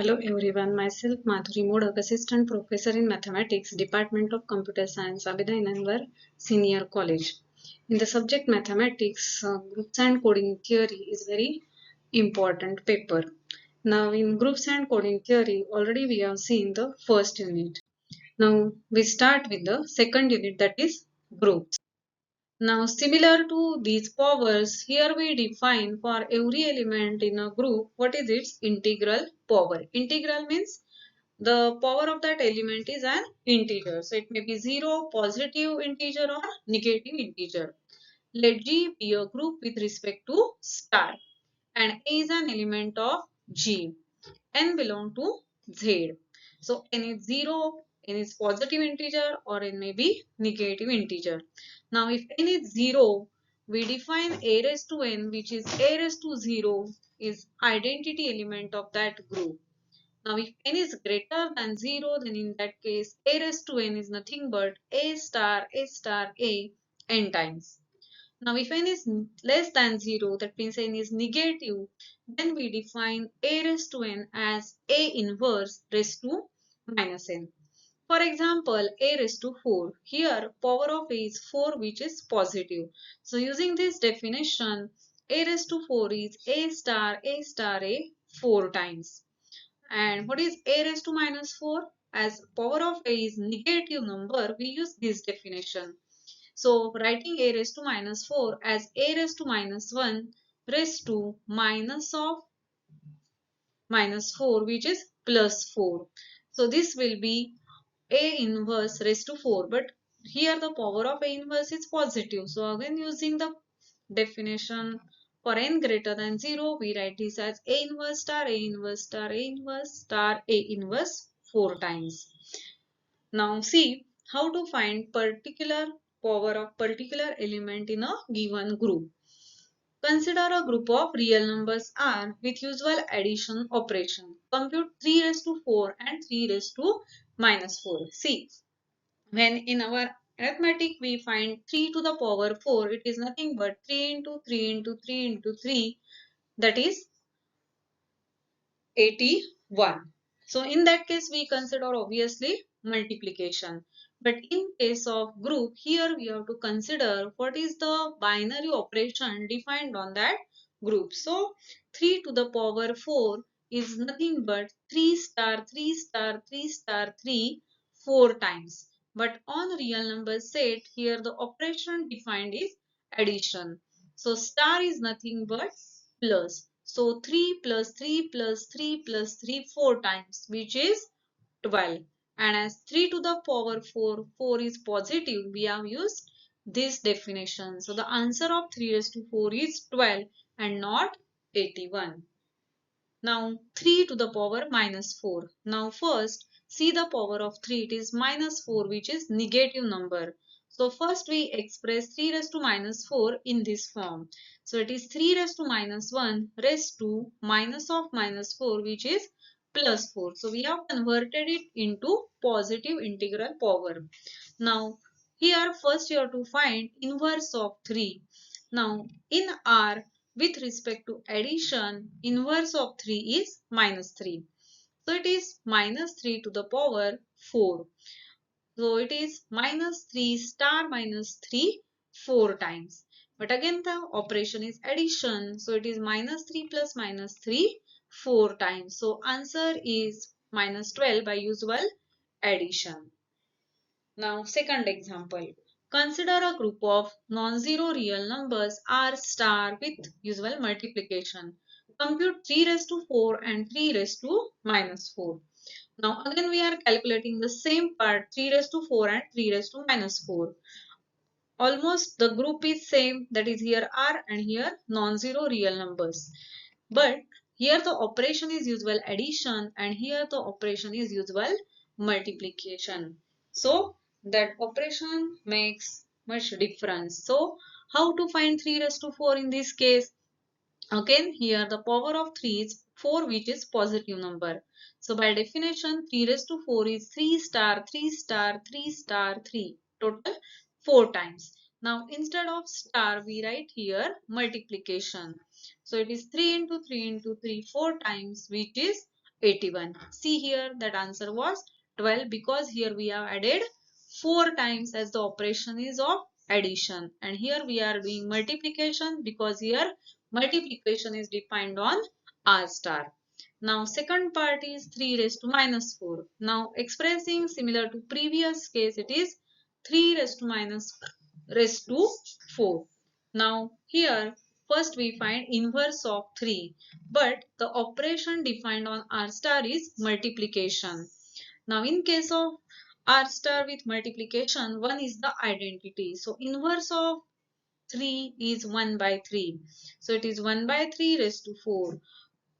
Hello everyone, myself Madhuri Modak, Assistant Professor in Mathematics, Department of Computer Science, Abhidayanangar Senior College. In the subject Mathematics, Groups and Coding Theory is very important paper. Now in Groups and Coding Theory, already we have seen the first unit. Now we start with the second unit, that is Groups. Now, similar to these powers, here we define for every element in a group what is its integral power. Integral means the power of that element is an integer. So, it may be 0, positive integer or negative integer. Let G be a group with respect to star and A is an element of G. N belong to Z. So n is 0, n is positive integer or n may be negative integer. Now if n is 0, we define a raised to n, which is a raised to 0 is identity element of that group. Now if n is greater than 0, then in that case a raised to n is nothing but a star a n times. Now, if n is less than 0, that means n is negative, then we define a raised to n as a inverse raised to minus n. For example, a raised to 4. Here, power of a is 4, which is positive. So, using this definition, a raised to 4 is a 4 times. And what is a raised to minus 4? As power of a is negative number, we use this definition. So writing a raised to minus 4 as a raised to minus 1 raised to minus of minus 4, which is plus 4. So this will be a inverse raised to 4, but here the power of a inverse is positive. So again, using the definition for n greater than 0, we write this as a inverse star a inverse star a inverse star a inverse 4 times. Now see how to find particular power of particular element in a given group. Consider a group of real numbers R with usual addition operation. Compute 3 raised to 4 and 3 raised to minus 4. See, when in our arithmetic we find 3 to the power 4, it is nothing but 3 into 3 into 3 into 3, that is 81. So in that case we consider obviously multiplication. But in case of group, here we have to consider what is the binary operation defined on that group. So 3 to the power 4 is nothing but 3 star 3 star 3 star 3 4 times. But on real number set, here the operation defined is addition. So star is nothing but plus. So 3 plus 3 plus 3 plus 3 4 times, which is 12. And as 3 to the power 4, 4 is positive, we have used this definition. So the answer of 3 raised to 4 is 12 and not 81. Now 3 to the power minus 4. Now first see the power of 3. It is minus 4, which is negative number. So first we express 3 raised to minus 4 in this form. So it is 3 raised to minus 1 raised to minus of minus 4, which is plus 4. So we have converted it into positive integral power. Now here first you have to find inverse of 3. Now in R, with respect to addition, inverse of 3 is minus 3. So it is minus 3 to the power 4. So it is minus 3 star minus 3 4 times. But again the operation is addition. So it is minus 3 plus minus 3 4 times. So answer is minus 12 by usual addition. Now second example. Consider a group of non-zero real numbers R star with usual multiplication. Compute 3 raised to 4 and 3 raised to minus 4. Now again we are calculating the same part, 3 raised to 4 and 3 raised to minus 4. Almost the group is same, that is here R and here non-zero real numbers. But here the operation is usual addition and here the operation is usual multiplication. So that operation makes much difference. So how to find 3 raised to 4 in this case? Again here the power of 3 is 4, which is positive number. So by definition 3 raised to 4 is 3 star 3 star 3 star 3, total 4 times. Now instead of star we write here multiplication. So it is 3 into 3 into 3 4 times, which is 81. See here, that answer was 12 because here we have added 4 times as the operation is of addition, and here we are doing multiplication because here multiplication is defined on R star. Now second part is 3 raised to minus 4. Now expressing similar to previous case, it is 3 raised to minus raised to 4. Now here first we find inverse of 3, but the operation defined on R star is multiplication. Now in case of R star with multiplication, 1 is the identity. So inverse of 3 is 1 by 3. So it is 1 by 3 raised to 4,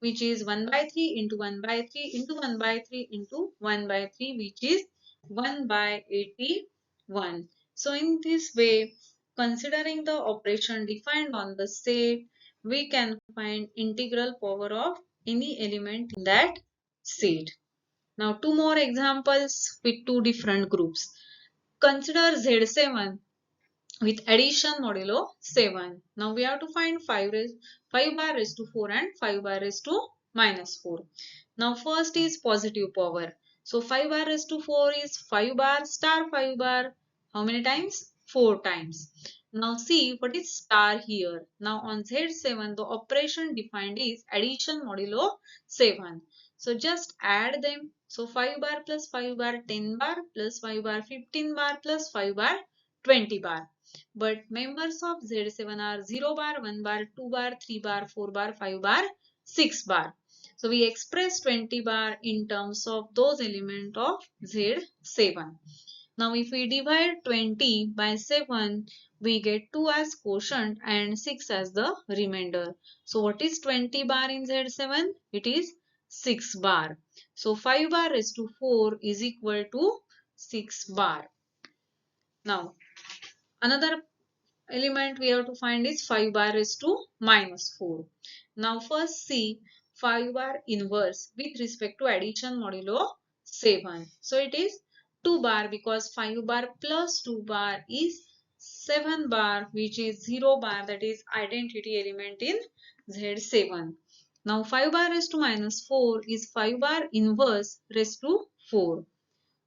which is 1 by 3 into 1 by 3 into 1 by 3 into 1 by 3, which is 1 by 81. So in this way, considering the operation defined on the set, we can find integral power of any element in that set. Now two more examples with two different groups. Consider Z7 with addition modulo 7. Now we have to find 5 bar raised to 4 and 5 bar raised to minus 4. Now first is positive power. So 5 bar raised to 4 is 5 bar star 5 bar. How many times? 4 times. Now see what is star here. Now on Z7 the operation defined is addition modulo 7. So just add them. So 5 bar plus 5 bar 10 bar plus 5 bar 15 bar plus 5 bar 20 bar. But members of Z7 are 0 bar, 1 bar, 2 bar, 3 bar, 4 bar, 5 bar, 6 bar. So we express 20 bar in terms of those elements of Z7. Now if we divide 20 by 7, we get 2 as quotient and 6 as the remainder. So what is 20 bar in Z7? It is 6 bar. So 5 bar raised to 4 is equal to 6 bar. Now another element we have to find is 5 bar raised to minus 4. Now first see 5 bar inverse with respect to addition modulo 7. So it is 2 bar because 5 bar plus 2 bar is 7 bar, which is 0 bar, that is identity element in Z7. Now 5 bar raised to minus 4 is 5 bar inverse raised to 4.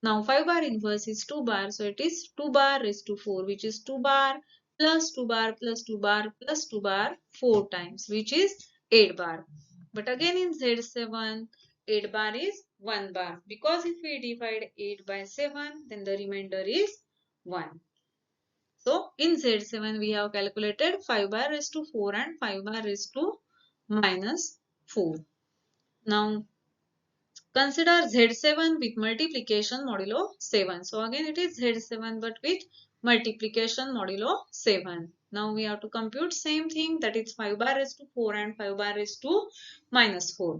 Now 5 bar inverse is 2 bar, so it is 2 bar raised to 4, which is 2 bar plus 2 bar plus 2 bar plus 2 bar 4 times, which is 8 bar. But again in Z7, 8 bar is 1 bar, because if we divide 8 by 7, then the remainder is 1. So in Z7 we have calculated 5 bar raised to 4 and 5 bar raised to minus 4. Now consider Z7 with multiplication modulo 7. So again it is Z7 but with multiplication modulo 7. Now we have to compute same thing, that is 5 bar raised to 4 and 5 bar raised to minus 4.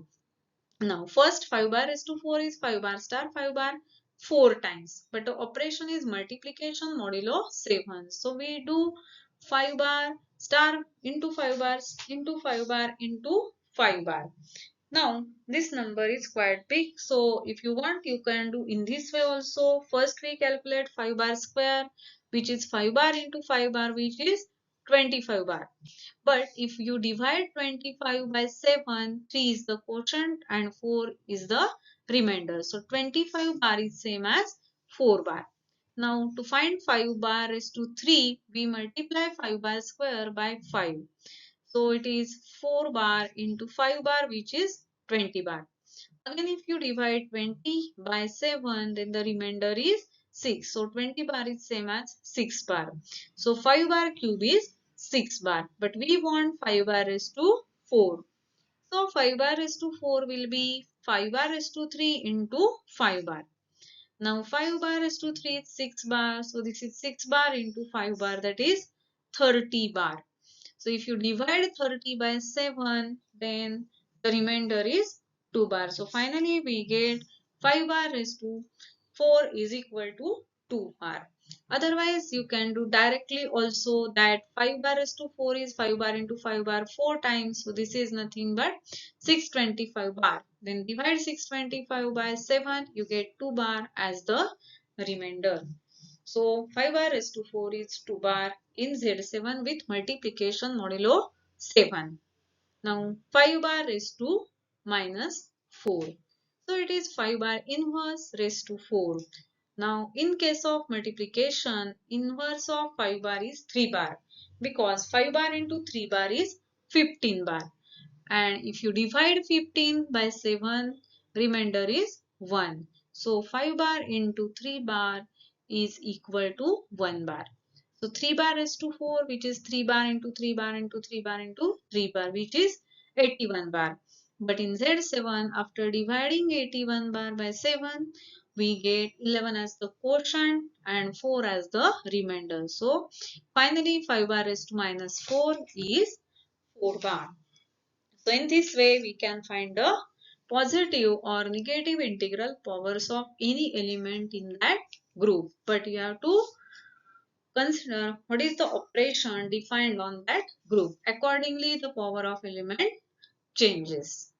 Now first 5 bar raised to 4 is 5 bar star 5 bar 4 times. But the operation is multiplication modulo 7. So we do 5 bar star into 5 bars into 5 bar into 5 bar. Now this number is quite big, so if you want you can do in this way also. First we calculate 5 bar square, which is 5 bar into 5 bar, which is 25 bar. But if you divide 25 by 7, 3 is the quotient and 4 is the remainder. So 25 bar is same as 4 bar. Now to find 5 bar raised to 3, we multiply 5 bar square by 5. So it is 4 bar into 5 bar, which is 20 bar. Again if you divide 20 by 7, then the remainder is 6. So 20 bar is same as 6 bar. So 5 bar cube is 6 bar. But we want 5 bar raised to 4. So 5 bar raised to 4 will be 5 bar raised to 3 into 5 bar. Now 5 bar raised to 3 is 6 bar. So this is 6 bar into 5 bar, that is 30 bar. So if you divide 30 by 7, then the remainder is 2 bar. So finally we get 5 bar raised to 4 is equal to 2 bar. Otherwise you can do directly also that 5 bar raised to 4 is 5 bar into 5 bar 4 times. So this is nothing but 625 bar. Then divide 625 by 7, you get 2 bar as the remainder. So 5 bar raised to 4 is 2 bar in Z7 with multiplication modulo 7. Now 5 bar raised to minus 4. So it is 5 bar inverse raised to 4. Now in case of multiplication, inverse of 5 bar is 3 bar because 5 bar into 3 bar is 15 bar. And if you divide 15 by 7, remainder is 1. So 5 bar into 3 bar is equal to 1 bar. So 3 bar is to 4, which is 3 bar into 3 bar into 3 bar into 3 bar, which is 81 bar. But in Z7, after dividing 81 bar by 7, we get 11 as the quotient and 4 as the remainder. So finally 5 bar is to minus 4 is 4 bar. So in this way, we can find the positive or negative integral powers of any element in that group. But you have to consider what is the operation defined on that group. Accordingly, the power of element changes.